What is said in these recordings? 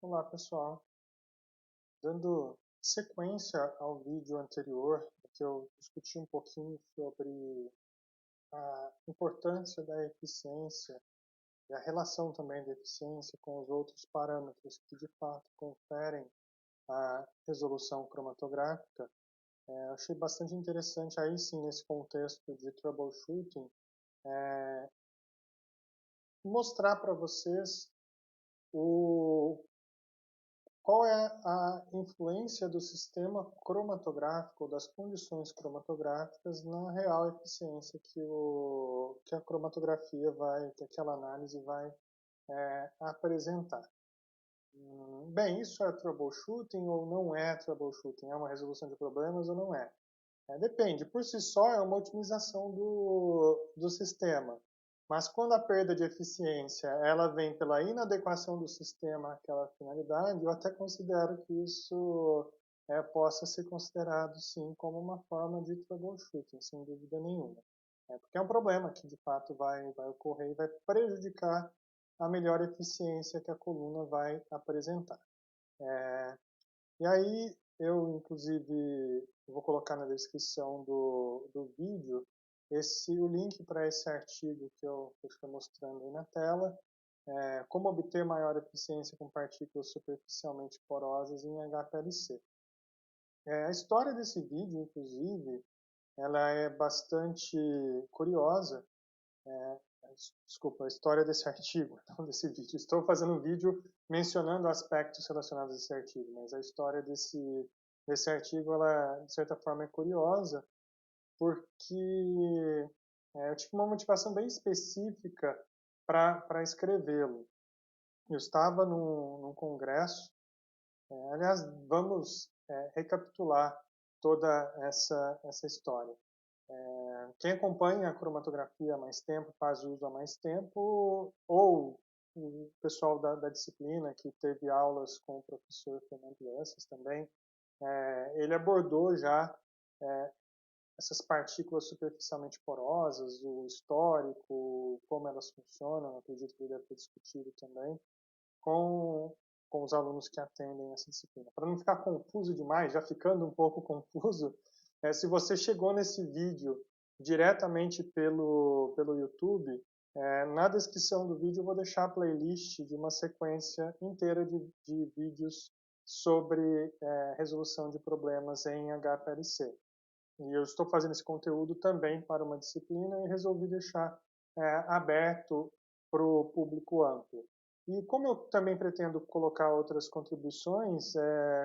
Olá pessoal, dando sequência ao vídeo anterior, em que eu discuti um pouquinho sobre a importância da eficiência e a relação também da eficiência com os outros parâmetros que de fato conferem a resolução cromatográfica. Eu achei bastante interessante aí sim nesse contexto de troubleshooting mostrar para vocês o qual é a influência do sistema cromatográfico, das condições cromatográficas, na real eficiência que a cromatografia vai, que aquela análise vai apresentar? Bem, isso é troubleshooting ou não é troubleshooting? É uma resolução de problemas ou não é? Depende, por si só é uma otimização do sistema. Mas quando a perda de eficiência ela vem pela inadequação do sistema àquela finalidade, eu até considero que isso possa ser considerado sim como uma forma de troubleshooting, sem dúvida nenhuma. Porque é um problema que de fato vai ocorrer e vai prejudicar a melhor eficiência que a coluna vai apresentar. E aí eu, inclusive, vou colocar na descrição do vídeo o link para esse artigo que eu estou mostrando aí na tela, como obter maior eficiência com partículas superficialmente porosas em HPLC. A história desse vídeo, inclusive, ela é bastante curiosa. Desculpa, a história desse artigo, não desse vídeo. Estou fazendo um vídeo mencionando aspectos relacionados a esse artigo, mas a história desse artigo, ela, de certa forma, é curiosa, porque eu tive uma motivação bem específica para escrevê-lo. Eu estava num congresso, aliás, vamos recapitular toda essa história. Quem acompanha a cromatografia há mais tempo, faz uso há mais tempo, ou o pessoal da disciplina que teve aulas com o professor Fernando Lanças também, ele abordou já essas partículas superficialmente porosas, o histórico, como elas funcionam, acredito que ele deve ter discutido também, com, com os alunos que atendem essa disciplina. Para não ficar confuso demais, já ficando um pouco confuso, se você chegou nesse vídeo diretamente pelo YouTube, na descrição do vídeo eu vou deixar a playlist de uma sequência inteira de vídeos sobre resolução de problemas em HPLC. E eu estou fazendo esse conteúdo também para uma disciplina e resolvi deixar aberto para o público amplo. E como eu também pretendo colocar outras contribuições,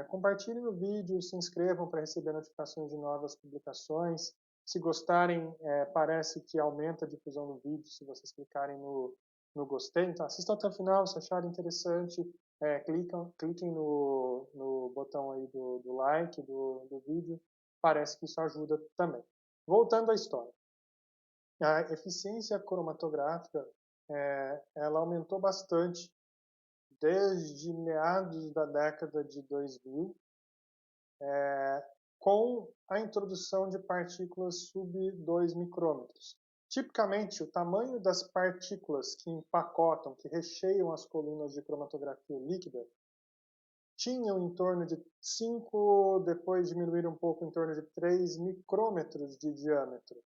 compartilhem o vídeo, se inscrevam para receber notificações de novas publicações. Se gostarem, parece que aumenta a difusão do vídeo se vocês clicarem no gostei. Então assistam até o final, se acharem interessante, cliquem no botão aí do like do vídeo. Parece que isso ajuda também. Voltando à história. A eficiência cromatográfica ela aumentou bastante desde meados da década de 2000, com a introdução de partículas sub 2 micrômetros. Tipicamente, o tamanho das partículas que empacotam, que recheiam as colunas de cromatografia líquida, tinham em torno de 5, depois diminuíram um pouco, em torno de 3 micrômetros de diâmetro.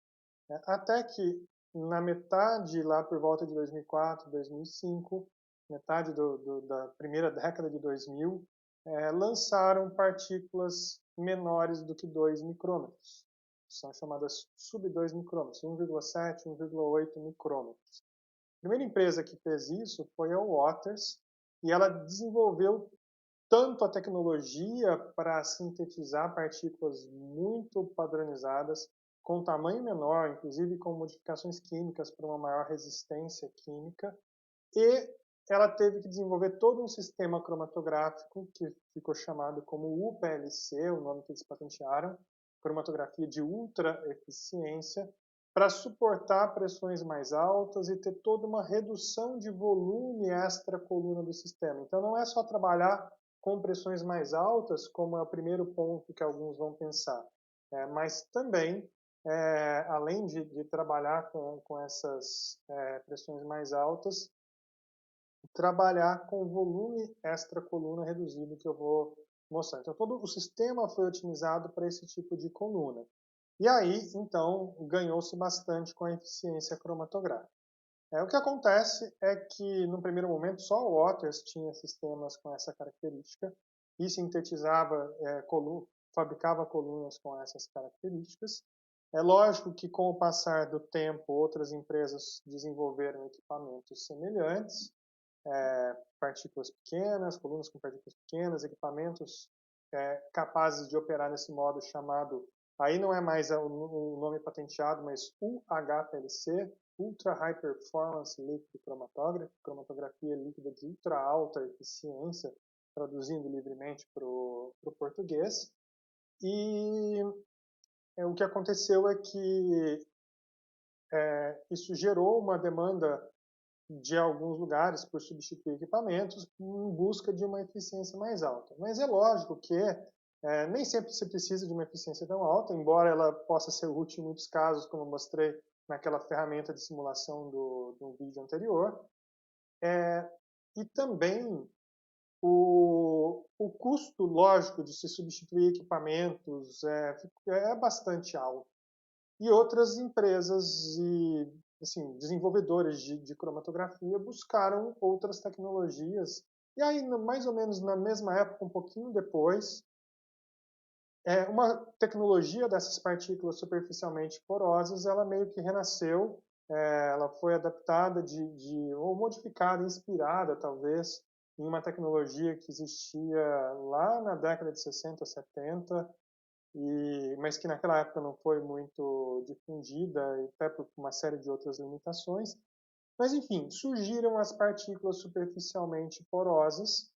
Até que, na metade, lá por volta de 2004, 2005, metade da primeira década de 2000, lançaram partículas menores do que 2 micrômetros. São chamadas sub 2 micrômetros, 1,7, 1,8 micrômetros. A primeira empresa que fez isso foi a Waters, e ela desenvolveu tanto a tecnologia para sintetizar partículas muito padronizadas, com tamanho menor, inclusive com modificações químicas para uma maior resistência química, e ela teve que desenvolver todo um sistema cromatográfico que ficou chamado como UPLC, o nome que eles patentearam, cromatografia de ultra eficiência, para suportar pressões mais altas e ter toda uma redução de volume extra-coluna do sistema. Então não é só trabalhar com pressões mais altas, como é o primeiro ponto que alguns vão pensar, mas também, além de trabalhar com essas pressões mais altas, trabalhar com o volume extra-coluna reduzido que eu vou mostrar. Então, todo o sistema foi otimizado para esse tipo de coluna. E aí, então, ganhou-se bastante com a eficiência cromatográfica. O que acontece é que, no primeiro momento, só o Otters tinha sistemas com essa característica e sintetizava, fabricava colunas com essas características. É lógico que, com o passar do tempo, outras empresas desenvolveram equipamentos semelhantes, partículas pequenas, colunas com partículas pequenas, equipamentos capazes de operar nesse modo chamado, aí não é mais o nome patenteado, mas UHPLC, Ultra High Performance Liquid Chromatography, cromatografia líquida de ultra alta eficiência, traduzindo livremente para o português. E o que aconteceu é que isso gerou uma demanda de alguns lugares por substituir equipamentos em busca de uma eficiência mais alta. Mas é lógico que nem sempre se precisa de uma eficiência tão alta, embora ela possa ser útil em muitos casos, como eu mostrei naquela ferramenta de simulação do vídeo anterior. E também o custo lógico de se substituir equipamentos é bastante alto. E outras empresas e assim, desenvolvedores de cromatografia buscaram outras tecnologias. E aí, mais ou menos na mesma época, um pouquinho depois, uma tecnologia dessas partículas superficialmente porosas, ela meio que renasceu, ela foi adaptada ou modificada, inspirada talvez, em uma tecnologia que existia lá na década de 60, 70, mas que naquela época não foi muito difundida, até por uma série de outras limitações. Mas, enfim, surgiram as partículas superficialmente porosas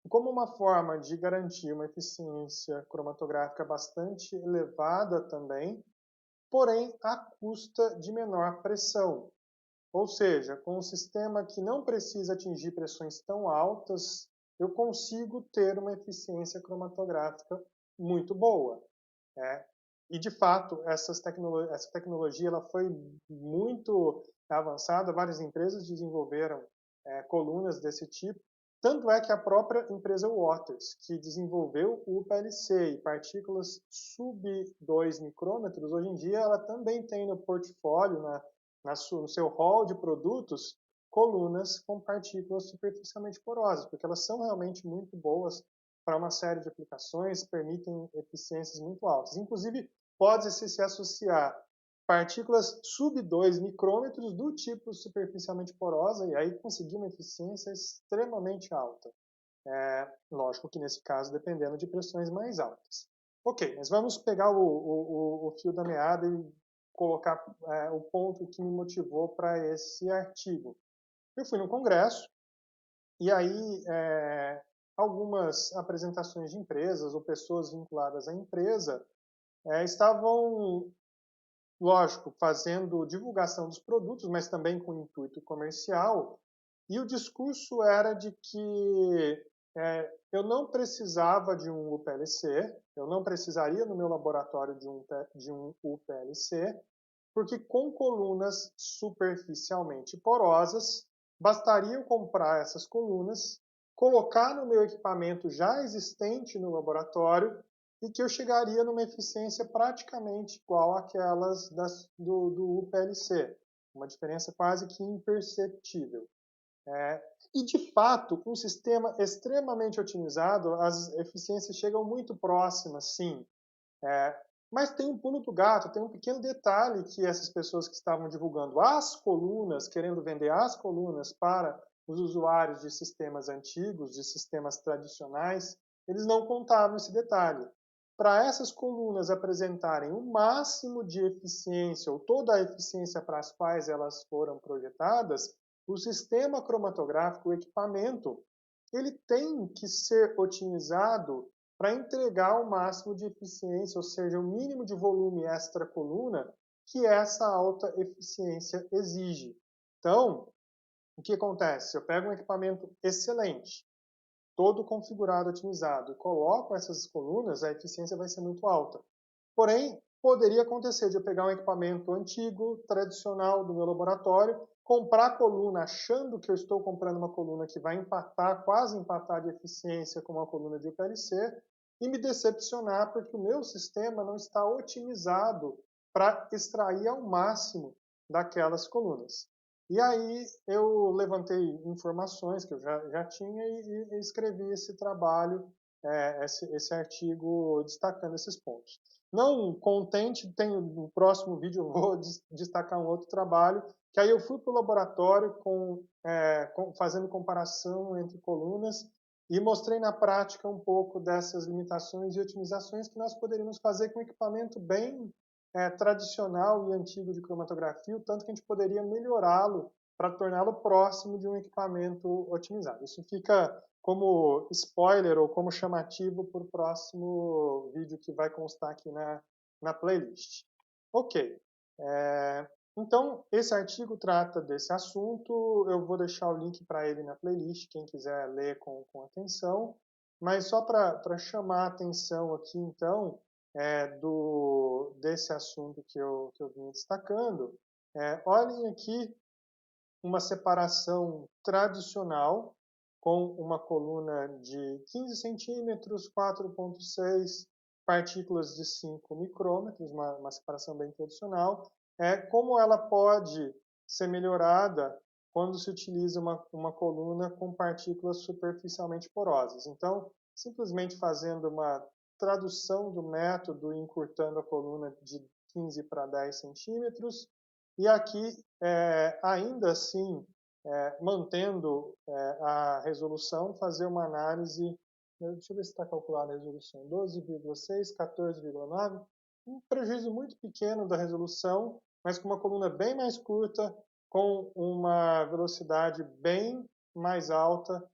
como uma forma de garantir uma eficiência cromatográfica bastante elevada também, porém à custa de menor pressão. Ou seja, com um sistema que não precisa atingir pressões tão altas, eu consigo ter uma eficiência cromatográfica muito boa. E, de fato, essa tecnologia ela foi muito avançada, várias empresas desenvolveram colunas desse tipo, tanto é que a própria empresa Waters, que desenvolveu o PLC e partículas sub 2 micrômetros, hoje em dia ela também tem no portfólio, no seu hall de produtos, colunas com partículas superficialmente porosas, porque elas são realmente muito boas para uma série de aplicações, permitem eficiências muito altas. Inclusive, pode-se se associar partículas sub 2 micrômetros do tipo superficialmente porosa e aí conseguir uma eficiência extremamente alta. Lógico que nesse caso dependendo de pressões mais altas. Ok, mas vamos pegar o fio da meada e colocar o ponto que me motivou para esse artigo. Eu fui no congresso e aí algumas apresentações de empresas ou pessoas vinculadas à empresa estavam, lógico, fazendo divulgação dos produtos, mas também com intuito comercial. E o discurso era de que eu não precisava de um UPLC, eu não precisaria no meu laboratório de um UPLC, porque com colunas superficialmente porosas, bastaria eu comprar essas colunas, colocar no meu equipamento já existente no laboratório e que eu chegaria numa eficiência praticamente igual àquelas do UPLC, uma diferença quase que imperceptível. E, de fato, um sistema extremamente otimizado, as eficiências chegam muito próximas, sim. Mas tem um pulo do gato, tem um pequeno detalhe que essas pessoas que estavam divulgando as colunas, querendo vender as colunas para os usuários de sistemas antigos, de sistemas tradicionais, eles não contavam esse detalhe. Para essas colunas apresentarem o máximo de eficiência, ou toda a eficiência para as quais elas foram projetadas, o sistema cromatográfico, o equipamento, ele tem que ser otimizado para entregar o máximo de eficiência, ou seja, o mínimo de volume extra-coluna que essa alta eficiência exige. Então, o que acontece? Se eu pego um equipamento excelente, todo configurado, otimizado, e coloco essas colunas, a eficiência vai ser muito alta. Porém, poderia acontecer de eu pegar um equipamento antigo, tradicional do meu laboratório, comprar a coluna achando que eu estou comprando uma coluna que vai empatar, quase empatar de eficiência com uma coluna de UPLC, e me decepcionar porque o meu sistema não está otimizado para extrair ao máximo daquelas colunas. E aí eu levantei informações que eu já tinha e escrevi esse trabalho, esse artigo destacando esses pontos. Não contente, no próximo vídeo eu vou destacar um outro trabalho, que aí eu fui para o laboratório fazendo comparação entre colunas e mostrei na prática um pouco dessas limitações e otimizações que nós poderíamos fazer com um equipamento bem tradicional e antigo de cromatografia, o tanto que a gente poderia melhorá-lo para torná-lo próximo de um equipamento otimizado. Isso fica como spoiler ou como chamativo para o próximo vídeo que vai constar aqui na playlist. Ok. Então, esse artigo trata desse assunto. Eu vou deixar o link para ele na playlist, quem quiser ler com atenção. Mas só para chamar a atenção aqui, então, desse assunto que eu vim destacando, olhem aqui uma separação tradicional com uma coluna de 15 centímetros, 4,6 partículas de 5 micrômetros, uma separação bem tradicional. Como ela pode ser melhorada quando se utiliza uma coluna com partículas superficialmente porosas. Então, simplesmente fazendo uma tradução do método e encurtando a coluna de 15 para 10 centímetros, e aqui, ainda assim, mantendo a resolução, fazer uma análise, deixa eu ver se está calculada a resolução, 12,6, 14,9, um prejuízo muito pequeno da resolução, mas com uma coluna bem mais curta, com uma velocidade bem mais alta,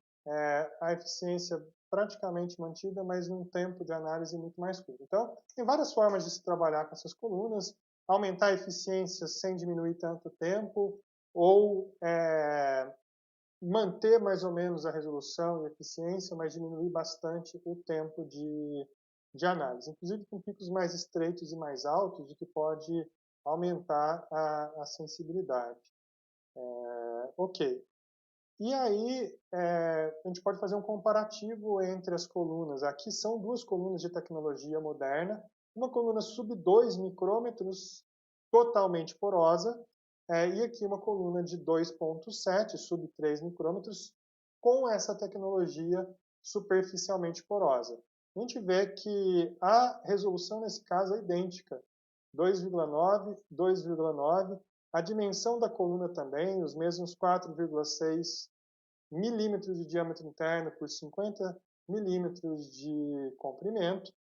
a eficiência praticamente mantida, mas num tempo de análise muito mais curto. Então, tem várias formas de se trabalhar com essas colunas, aumentar a eficiência sem diminuir tanto tempo, ou manter mais ou menos a resolução e eficiência, mas diminuir bastante o tempo de análise, inclusive com picos mais estreitos e mais altos, o que pode aumentar a sensibilidade. Ok. E aí, a gente pode fazer um comparativo entre as colunas. Aqui são duas colunas de tecnologia moderna, uma coluna sub 2 micrômetros, totalmente porosa, e aqui uma coluna de 2,7, sub 3 micrômetros, com essa tecnologia superficialmente porosa. A gente vê que a resolução nesse caso é idêntica, 2,9, 2,9, a dimensão da coluna também, os mesmos 4,6 milímetros de diâmetro interno por 50 milímetros de comprimento.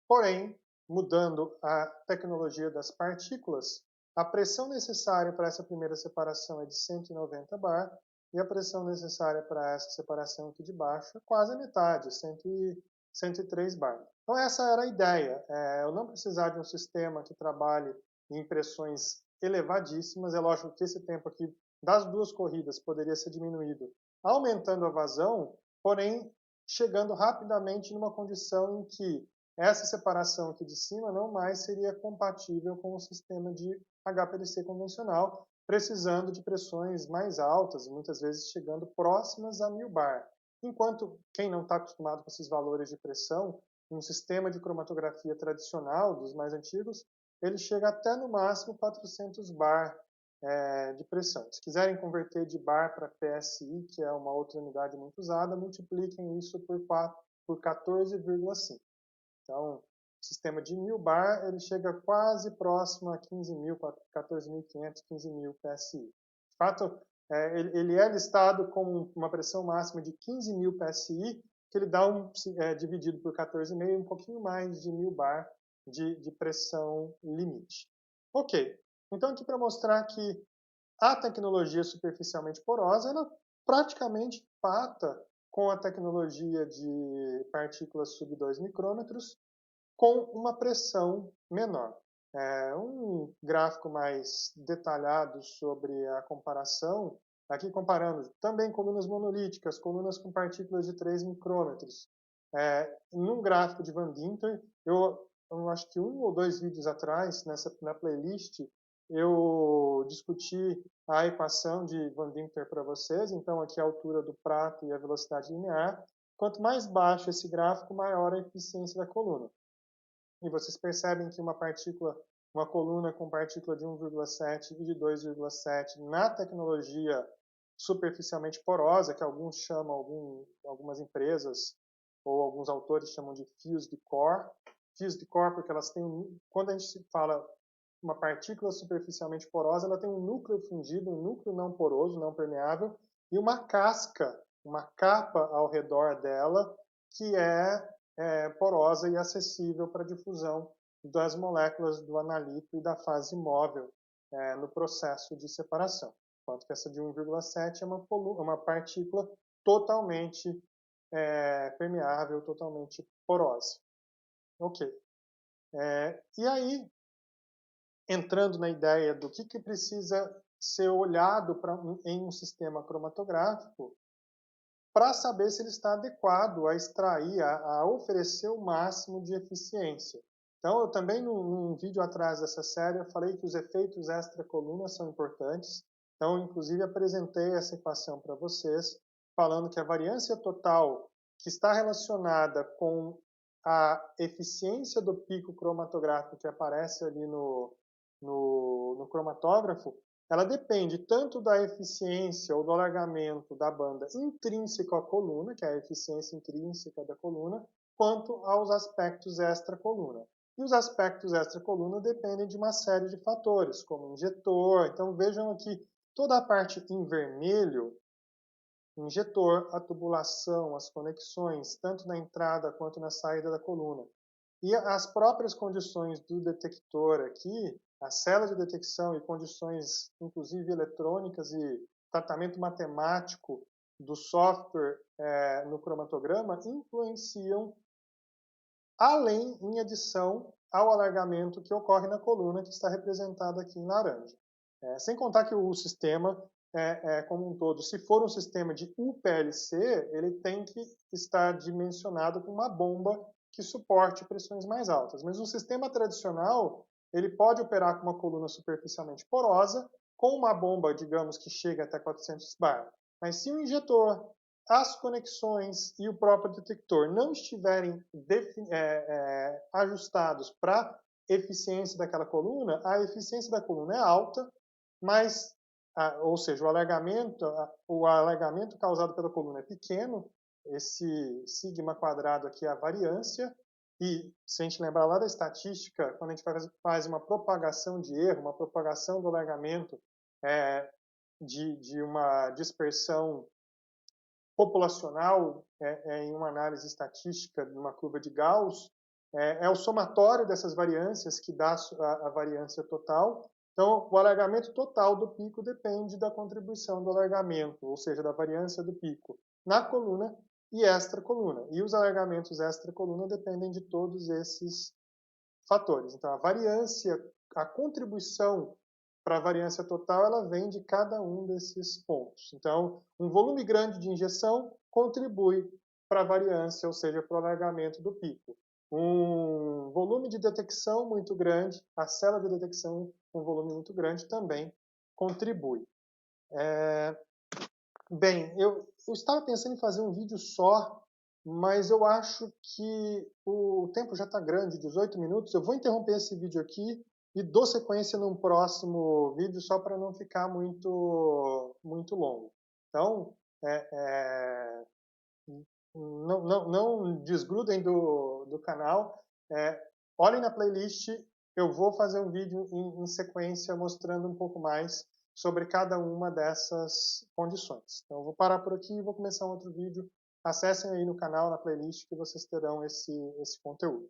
Porém, mudando a tecnologia das partículas, a pressão necessária para essa primeira separação é de 190 bar e a pressão necessária para essa separação aqui de baixo é quase a metade, 103 bar. Então essa era a ideia, eu não precisar de um sistema que trabalhe em pressões elevadíssimas. É lógico que esse tempo aqui das duas corridas poderia ser diminuído aumentando a vazão, porém chegando rapidamente numa condição em que essa separação aqui de cima não mais seria compatível com o sistema de HPLC convencional, precisando de pressões mais altas, muitas vezes chegando próximas a 1000 bar. Enquanto quem não está acostumado com esses valores de pressão, um sistema de cromatografia tradicional, dos mais antigos, ele chega até no máximo 400 bar de pressão. Se quiserem converter de bar para PSI, que é uma outra unidade muito usada, multipliquem isso por 14,5. Então, o sistema de 1000 bar ele chega quase próximo a 15.000, 14.500, 15.000 PSI. De fato, ele é listado com uma pressão máxima de 15.000 PSI, que ele dá dividido por 14,5, um pouquinho mais de 1000 bar de pressão limite. Ok, então aqui para mostrar que a tecnologia superficialmente porosa, ela praticamente empata com a tecnologia de partículas sub 2 micrômetros, com uma pressão menor. Um gráfico mais detalhado sobre a comparação, aqui comparando também colunas monolíticas, colunas com partículas de 3 micrômetros. Num gráfico de Van Dinter, eu eu acho que 1 ou 2 vídeos atrás, na playlist, eu discuti a equação de Van Dinter para vocês. Então, aqui a altura do prato e a velocidade linear. Quanto mais baixo esse gráfico, maior a eficiência da coluna. E vocês percebem que uma coluna com partícula de 1,7 e de 2,7 na tecnologia superficialmente porosa, que alguns chamam, algumas empresas ou alguns autores chamam de fused core. Fused core porque elas têm, quando a gente fala uma partícula superficialmente porosa, ela tem um núcleo fundido, um núcleo não poroso, não permeável, e uma casca, uma capa ao redor dela, que é porosa e acessível para a difusão das moléculas do analito e da fase móvel no processo de separação. Enquanto que essa de 1,7 é uma partícula totalmente permeável, totalmente porosa. Ok. E aí, entrando na ideia do que precisa ser olhado em um sistema cromatográfico, para saber se ele está adequado a extrair, a oferecer o máximo de eficiência. Então, eu também, num vídeo atrás dessa série, eu falei que os efeitos extra-coluna são importantes. Então, inclusive, apresentei essa equação para vocês, falando que a variância total, que está relacionada com a eficiência do pico cromatográfico que aparece ali no cromatógrafo, ela depende tanto da eficiência ou do alargamento da banda intrínseco à coluna, que é a eficiência intrínseca da coluna, quanto aos aspectos extra-coluna. E os aspectos extra-coluna dependem de uma série de fatores, como injetor. Então vejam aqui toda a parte em vermelho, injetor, a tubulação, as conexões, tanto na entrada quanto na saída da coluna. E as próprias condições do detector aqui, a célula de detecção e condições, inclusive eletrônicas e tratamento matemático do software no cromatograma, influenciam além em adição ao alargamento que ocorre na coluna, que está representado aqui em laranja. Sem contar que o sistema, como um todo, se for um sistema de UPLC, ele tem que estar dimensionado com uma bomba que suporte pressões mais altas. Mas um sistema tradicional, ele pode operar com uma coluna superficialmente porosa, com uma bomba, digamos, que chega até 400 bar. Mas se o injetor, as conexões e o próprio detector não estiverem ajustados para a eficiência daquela coluna, a eficiência da coluna é alta, mas, ou seja, o alargamento causado pela coluna é pequeno, esse sigma quadrado aqui é a variância, e se a gente lembrar lá da estatística, quando a gente faz uma propagação de erro, uma propagação do alargamento de uma dispersão populacional em uma análise estatística de uma curva de Gauss, é o somatório dessas variâncias que dá a variância total. Então, o alargamento total do pico depende da contribuição do alargamento, ou seja, da variância do pico na coluna e extra-coluna. E os alargamentos extra-coluna dependem de todos esses fatores. Então, a variância, a contribuição para a variância total, ela vem de cada um desses pontos. Então, um volume grande de injeção contribui para a variância, ou seja, para o alargamento do pico. Um volume de detecção muito grande, a célula de detecção com um volume muito grande também contribui. Bem, eu estava pensando em fazer um vídeo só, mas eu acho que o tempo já está grande, 18 minutos. Eu vou interromper esse vídeo aqui e dou sequência num próximo vídeo só para não ficar muito longo. Então, não desgrudem do canal. Olhem na playlist, eu vou fazer um vídeo em sequência mostrando um pouco mais sobre cada uma dessas condições. Então, eu vou parar por aqui e vou começar um outro vídeo. Acessem aí no canal, na playlist, que vocês terão esse conteúdo.